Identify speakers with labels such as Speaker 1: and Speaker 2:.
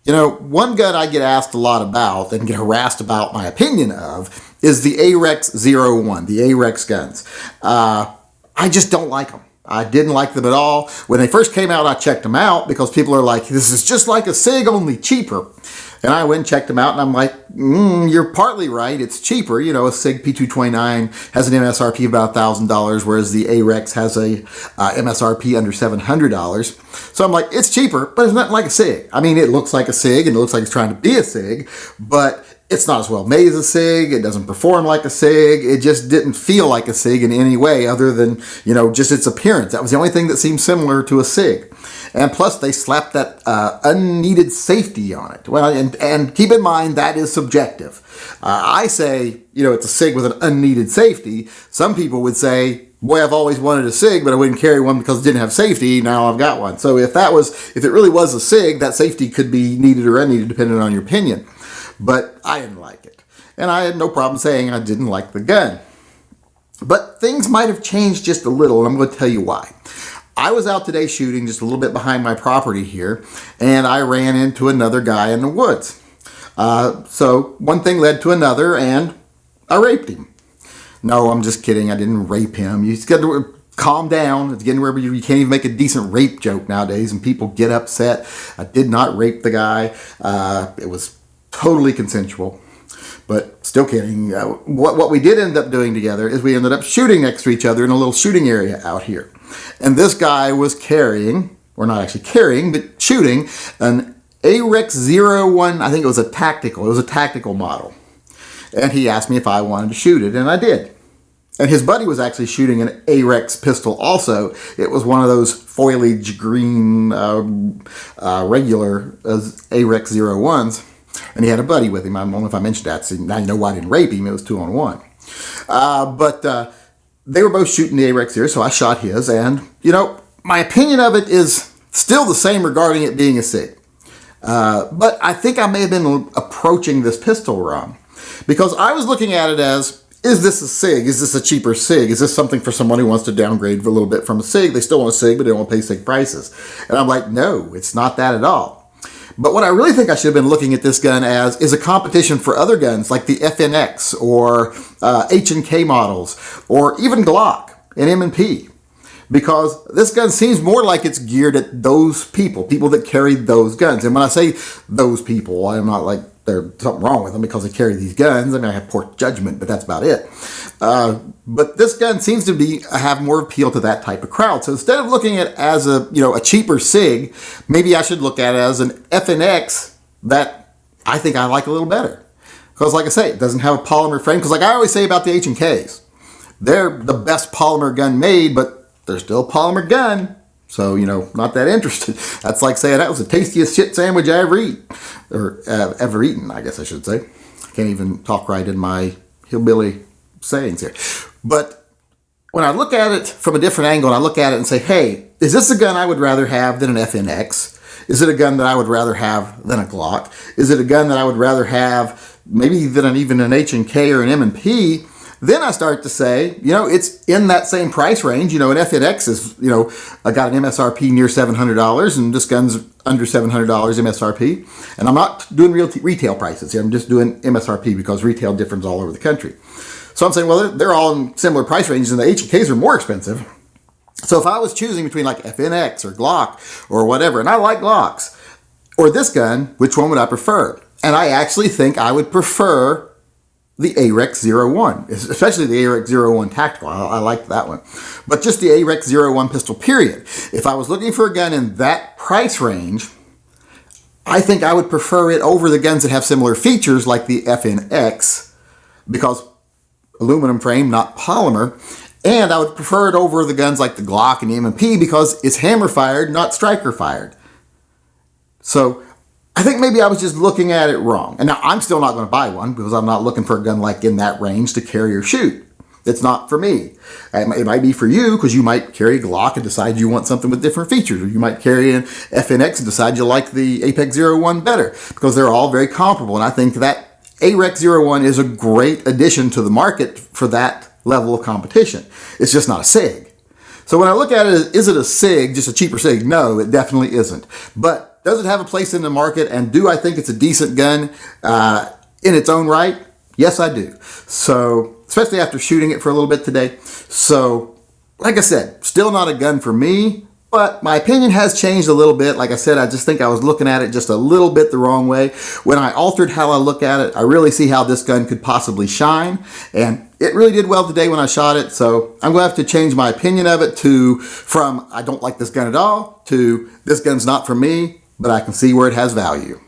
Speaker 1: You know, one gun I get asked a lot about and get harassed about my opinion of is the AREX-01, the AREX guns. I just don't like them. I didn't like them at all. When they first came out, I checked them out because people are like, this is just like a SIG, only cheaper. And I went and checked them out, and I'm like, you're partly right. It's cheaper. You know, a SIG P229 has an MSRP of about $1,000, whereas the AREX has a MSRP under $700. So I'm like, it's cheaper, but it's nothing like a SIG. I mean, it looks like a SIG, and it looks like it's trying to be a SIG, but it's not as well made as a SIG. It doesn't perform like a SIG. It just didn't feel like a SIG in any way other than, you know, just its appearance. That was the only thing that seemed similar to a SIG. And plus, they slapped that unneeded safety on it. Well, and keep in mind, that is subjective. I say, you know, it's a SIG with an unneeded safety. Some people would say, boy, I've always wanted a SIG, but I wouldn't carry one because it didn't have safety. Now I've got one. So if it really was a SIG, that safety could be needed or unneeded depending on your opinion. But I didn't like it. And I had no problem saying I didn't like the gun. But things might have changed just a little, and I'm going to tell you why. I was out today shooting just a little bit behind my property here, and I ran into another guy in the woods. So one thing led to another, and I raped him. No, I'm just kidding. I didn't rape him. You just got to calm down. It's getting where you can't even make a decent rape joke nowadays, and people get upset. I did not rape the guy. It was totally consensual. But still kidding. What we did end up doing together is we ended up shooting next to each other in a little shooting area out here. And this guy was carrying, or not actually carrying, but shooting an AREX-01. I think it was a tactical. It was a tactical model. And he asked me if I wanted to shoot it, and I did. And his buddy was actually shooting an AREX pistol also. It was one of those foliage green regular AREX-01s. And he had a buddy with him. I don't know if I mentioned that. So now you know why I didn't rape him. It was 2-on-1. But they were both shooting the AREX here, so I shot his. And, you know, my opinion of it is still the same regarding it being a SIG. But I think I may have been approaching this pistol wrong. Because I was looking at it as, is this a SIG? Is this a cheaper SIG? Is this something for someone who wants to downgrade a little bit from a SIG? They still want a SIG, but they don't want to pay SIG prices. And I'm like, no, it's not that at all. But what I really think I should have been looking at this gun as is a competition for other guns like the FNX or H&K models or even Glock and M&P. Because this gun seems more like it's geared at those people that carry those guns. And when I say those people, I'm not like there's something wrong with them because they carry these guns. I mean, I have poor judgment, but that's about it. But this gun seems to have more appeal to that type of crowd. So instead of looking at it as a cheaper SIG, maybe I should look at it as an FNX that I think I like a little better. Because like I say, it doesn't have a polymer frame. Because like I always say about the H&Ks, they're the best polymer gun made, but they're still a polymer gun. So, not that interested. That's like saying that was the tastiest shit sandwich I ever eat. Or ever eaten, I guess I should say. I can't even talk right in my hillbilly sayings here. But when I look at it from a different angle, and I look at it and say, hey, is this a gun I would rather have than an FNX? Is it a gun that I would rather have than a Glock? Is it a gun that I would rather have maybe than even an H&K or an M&P? Then I start to say, it's in that same price range. An FNX is, I got an MSRP near $700, and this gun's under $700 MSRP. And I'm not doing retail prices here. I'm just doing MSRP because retail differs all over the country. So I'm saying, well, they're all in similar price ranges, and the H&Ks are more expensive. So if I was choosing between like FNX or Glock or whatever, and I like Glocks, or this gun, which one would I prefer? And I actually think I would prefer the AREX-01, especially the AREX-01 Tactical. I like that one. But just the AREX-01 pistol, period. If I was looking for a gun in that price range, I think I would prefer it over the guns that have similar features like the FNX, because aluminum frame, not polymer. And I would prefer it over the guns like the Glock and the M&P because it's hammer fired, not striker fired. So I think maybe I was just looking at it wrong. And now I'm still not going to buy one because I'm not looking for a gun like in that range to carry or shoot. It's not for me. It might be for you because you might carry a Glock and decide you want something with different features. Or you might carry an FNX and decide you like the Apex-01 better because they're all very comparable. And I think that AREX-01 is a great addition to the market for that level of competition. It's just not a SIG. So when I look at it, is it a SIG, just a cheaper SIG? No, it definitely isn't. But does it have a place in the market, and do I think it's a decent gun in its own right? Yes, I do. So, especially after shooting it for a little bit today. So, like I said, still not a gun for me, but my opinion has changed a little bit. Like I said, I just think I was looking at it just a little bit the wrong way. When I altered how I look at it, I really see how this gun could possibly shine. And it really did well today when I shot it. So I'm going to have to change my opinion of it from I don't like this gun at all to this gun's not for me, but I can see where it has value.